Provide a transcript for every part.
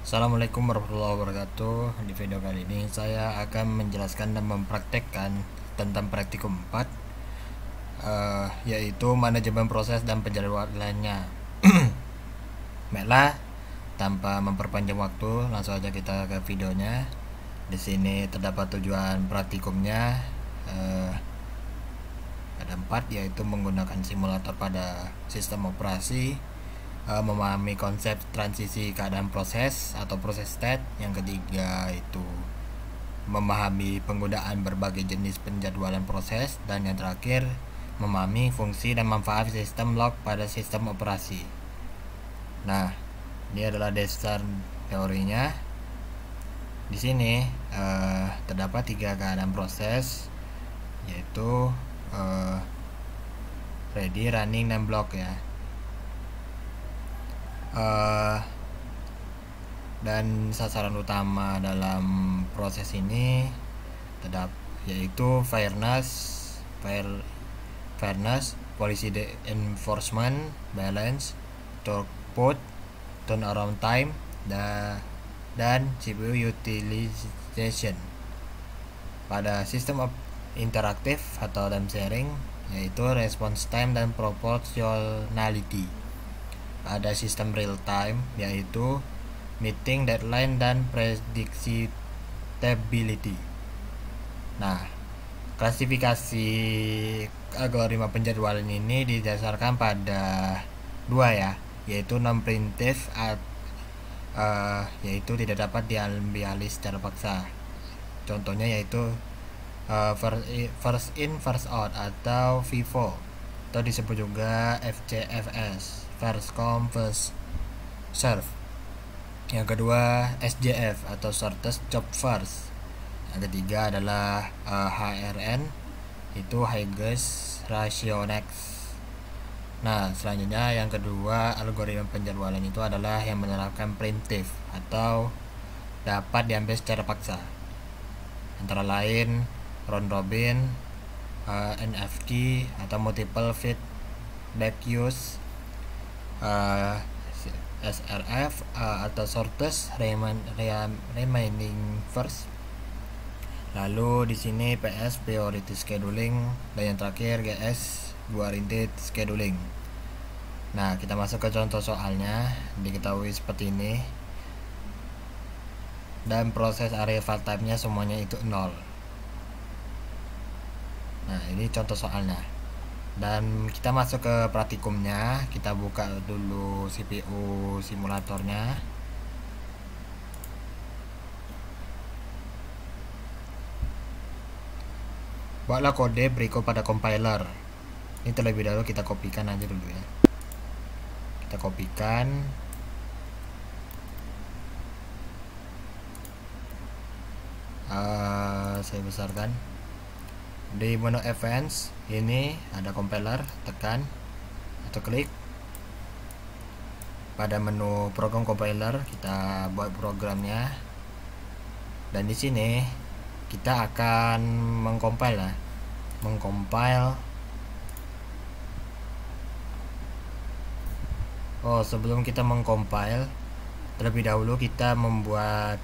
Assalamualaikum warahmatullahi wabarakatuh. Di video kali ini saya akan menjelaskan dan mempraktekkan tentang praktikum 4, yaitu manajemen proses dan penjadwalannya. Baiklah, tanpa memperpanjang waktu, langsung aja kita ke videonya. Di sini terdapat tujuan praktikumnya. Ada 4, yaitu menggunakan simulator pada sistem operasi, memahami konsep transisi keadaan proses atau proses state. Yang ketiga itu memahami penggunaan berbagai jenis penjadwalan proses, dan yang terakhir memahami fungsi dan manfaat sistem log pada sistem operasi. Nah, ini adalah dasar teorinya. Di sini terdapat 3 keadaan proses, yaitu ready, running, dan block ya. Dan sasaran utama dalam proses ini yaitu fairness, policy enforcement, balance, throughput, turnaround time, dan CPU utilization. Pada sistem interaktif atau time sharing, yaitu response time dan proportionality. Ada sistem real time, yaitu meeting deadline dan predictability. Nah, klasifikasi algoritma penjadwalan ini didasarkan pada 2 ya, yaitu non-preemptive, yaitu tidak dapat diambil alih secara paksa. Contohnya yaitu first in first out atau FIFO, atau disebut juga FCFS, first come first serve. Yang kedua SJF atau shortest job first. Yang ketiga adalah HRN, itu highest ratio next. Nah, selanjutnya yang kedua algoritma penjadwalan itu adalah yang menerapkan preemptive atau dapat diambil secara paksa, antara lain round robin, NFT atau multiple feedback use, SRF atau shortest remaining first. Lalu di sini PS priority scheduling, dan yang terakhir GS guaranteed scheduling. Nah, kita masuk ke contoh soalnya. Diketahui seperti ini, dan proses arrival time-nya semuanya itu 0. Nah, ini contoh soalnya. Dan kita masuk ke praktikumnya. Kita buka dulu CPU simulatornya. Buatlah kode berikut pada compiler. Ini terlebih dahulu kita kopikan aja dulu ya. Kita kopikan. Saya besarkan. Di menu advance ini ada compiler, tekan atau klik. Pada menu program compiler kita buat programnya, dan di sini kita akan mengcompile. Sebelum kita mengcompile, terlebih dahulu kita membuat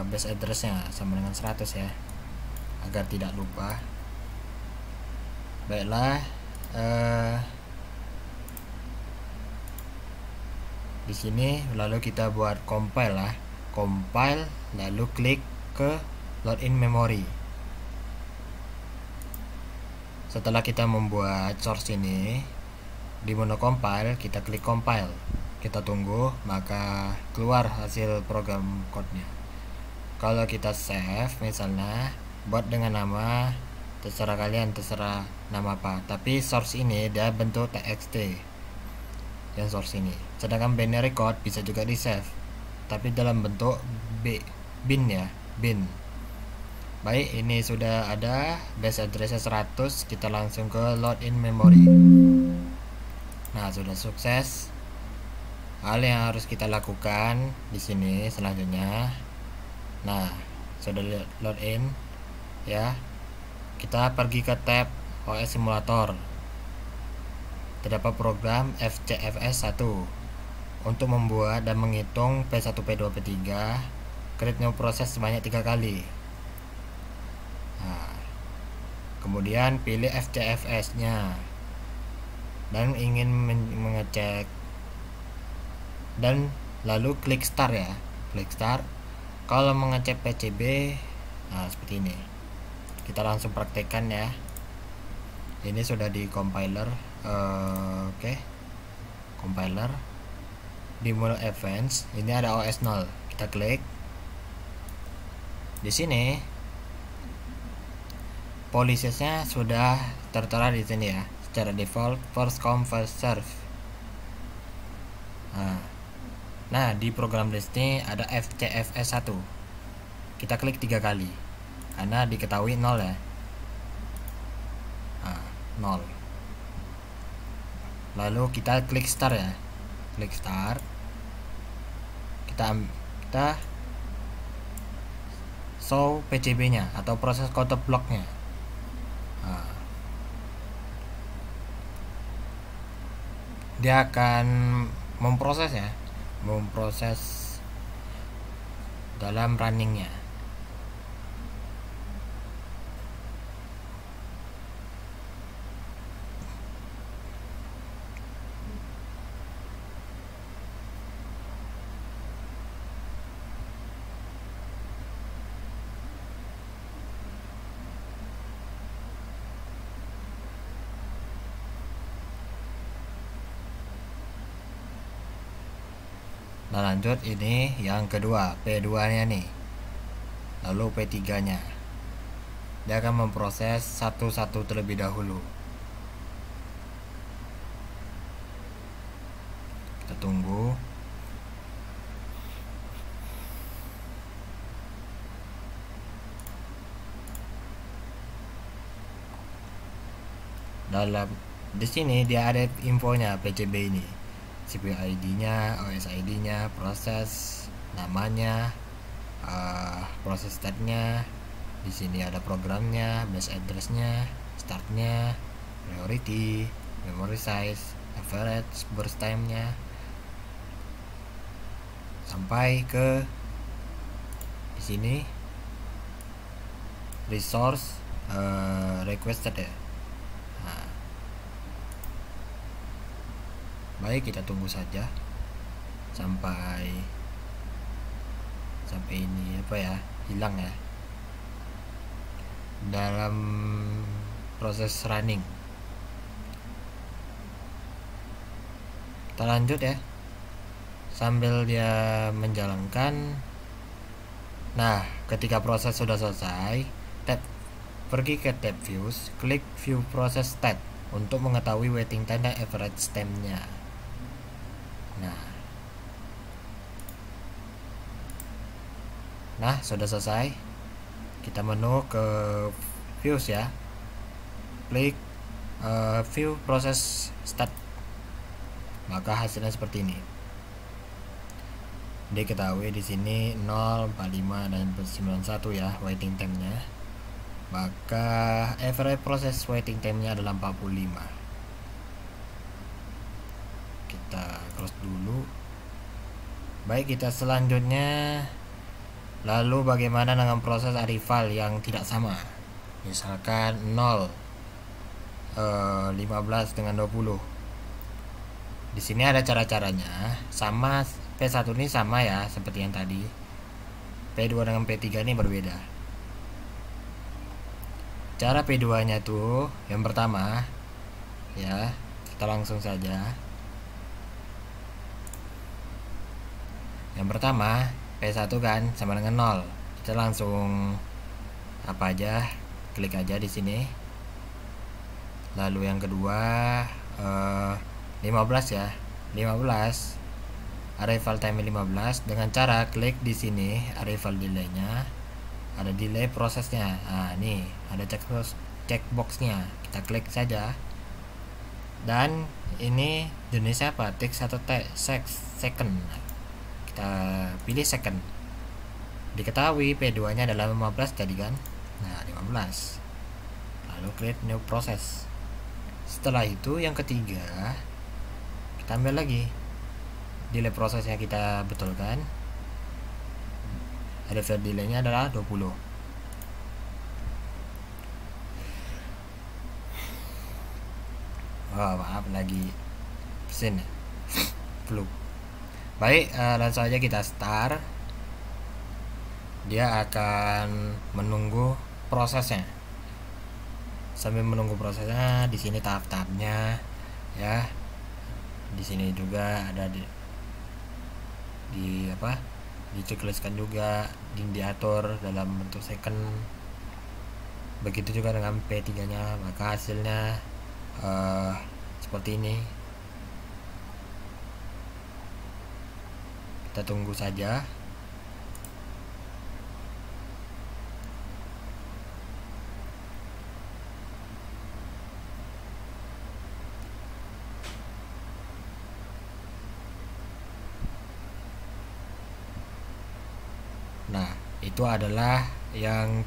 base addressnya sama dengan 100 ya, agar tidak lupa. Baiklah, di sini lalu kita buat compile lalu klik ke load in memory. Setelah kita membuat source ini, di menu compile kita klik compile, kita tunggu, maka keluar hasil program code-nya. Kalau kita save misalnya, buat dengan nama, terserah kalian, terserah nama apa, tapi source ini dia bentuk txt yang source ini. Sedangkan binary code bisa juga di save, tapi dalam bentuk bin ya, bin. Baik, ini sudah ada base addressnya 100. Kita langsung ke load in memory. Nah, sudah sukses. Hal yang harus kita lakukan di sini selanjutnya, nah sudah load in ya, kita pergi ke tab OS simulator. Terdapat program FCFS 1. untuk membuat dan menghitung P1, P2, P3, create new process sebanyak 3 kali. Nah, kemudian pilih FCFS nya dan ingin mengecek, dan lalu klik start ya, klik start. Kalau mengecek PCB, nah seperti ini. Kita langsung praktekkan ya. Ini sudah di compiler. Oke. Compiler di mode advance, ini ada OS 0. Kita klik. Di sini policesnya sudah tertera di sini ya, secara default first come first serve. Nah, di program list ini ada FCFS1. Kita klik 3 kali karena diketahui 0 ya. 0. Lalu kita klik start ya. Klik start. Kita show PCB-nya atau proses code block-nya. Dia akan memproses ya, memproses dalam runningnya. Nah, lanjut, ini yang kedua, P2 nya nih, lalu P3 nya. Dia akan memproses satu-satu terlebih dahulu. Kita tunggu. Di sini dia ada infonya PCB ini, CPU ID-nya, OS ID-nya, proses, namanya, proses state-nya. Di sini ada programnya, base address-nya, start-nya, priority, memory size, average, burst time-nya, sampai ke di sini resource requested ya. Baik, kita tunggu saja sampai ini apa ya, hilang ya dalam proses running. Kita lanjut ya sambil dia menjalankan. Nah, ketika proses sudah selesai, pergi ke tab views, klik view process state untuk mengetahui waiting time dan average time-nya. Nah, sudah selesai. Kita menu ke views ya, klik view process state, maka hasilnya seperti ini. Diketahui di sini 0, 45 dan 91 ya waiting time-nya. Maka average process waiting time-nya adalah 45. Kita close dulu. Baik, kita selanjutnya. Lalu bagaimana dengan proses arrival yang tidak sama? Misalkan 0, 15 dengan 20. Di sini ada cara-caranya. Sama, P1 ini sama ya seperti yang tadi. P2 dengan P3 ini berbeda. Cara P2 nya tuh yang pertama ya, kita langsung saja. Yang pertama P1 kan sama dengan 0. Kita langsung apa aja, klik aja di sini. Lalu yang kedua 15 ya. 15 arrival time 15 dengan cara klik di sini arrival delay-nya. Ada delay prosesnya. Nah, ini ada checkbox-nya. Kita klik saja. Dan ini jenisnya apa? Text atau second. Kita pilih second. Diketahui P2 nya adalah 15 tadi kan. Nah, 15. Lalu create new process. Setelah itu yang ketiga kita ambil lagi delay prosesnya kita betulkan. Arrival delay-nya adalah 20. Oh, maaf lagi pesen flu. Baik, langsung aja kita start. Dia akan menunggu prosesnya. Sambil menunggu prosesnya, di sini tahap-tahapnya ya. Di sini juga ada di dicekliskan juga, diatur dalam bentuk second. Begitu juga dengan P3 nya, maka hasilnya seperti ini. Kita tunggu saja. Nah, itu adalah yang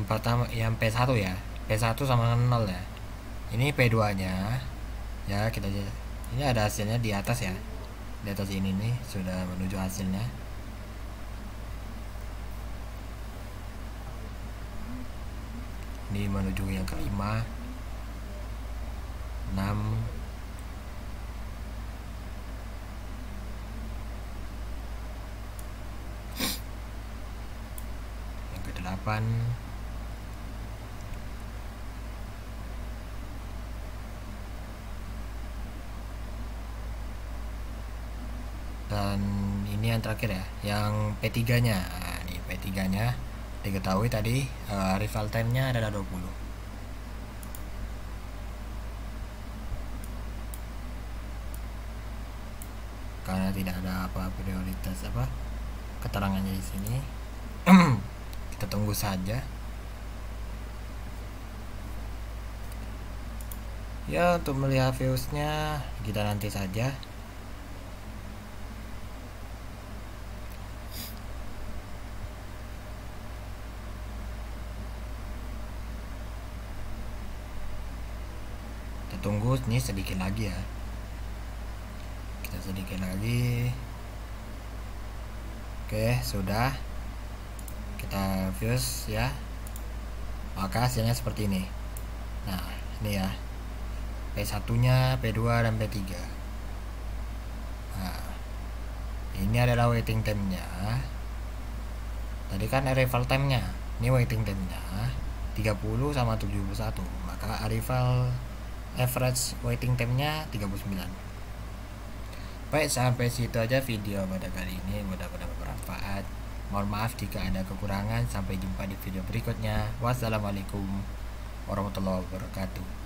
pertama, yang P1 ya. P1 sama 0 ya. Ini P2 nya ya. Ini ada hasilnya di atas ya. Di atas ini nih sudah menuju hasilnya. Ini menuju yang kelima, 6, yang ke-8, dan ini yang terakhir ya, yang P3 nya. Nah, ini P3 nya diketahui tadi arrival time nya adalah 20. Karena tidak ada prioritas keterangannya di sini. Kita tunggu saja ya. Untuk melihat viewsnya kita nanti saja. Kita tunggu ini sedikit lagi ya. Kita sedikit lagi. Oke, sudah. Kita views ya. Maka hasilnya seperti ini. Nah, ini ya. P1 nya, P2 dan P3. Nah, ini adalah waiting time nya. Tadi kan arrival time nya. Ini waiting time nya 30 sama 71. Maka arrival average waiting time nya 39. Baik, sampai situ aja video pada kali ini. Mudah-mudahan bermanfaat. Mohon maaf jika ada kekurangan. Sampai jumpa di video berikutnya. Wassalamualaikum warahmatullahi wabarakatuh.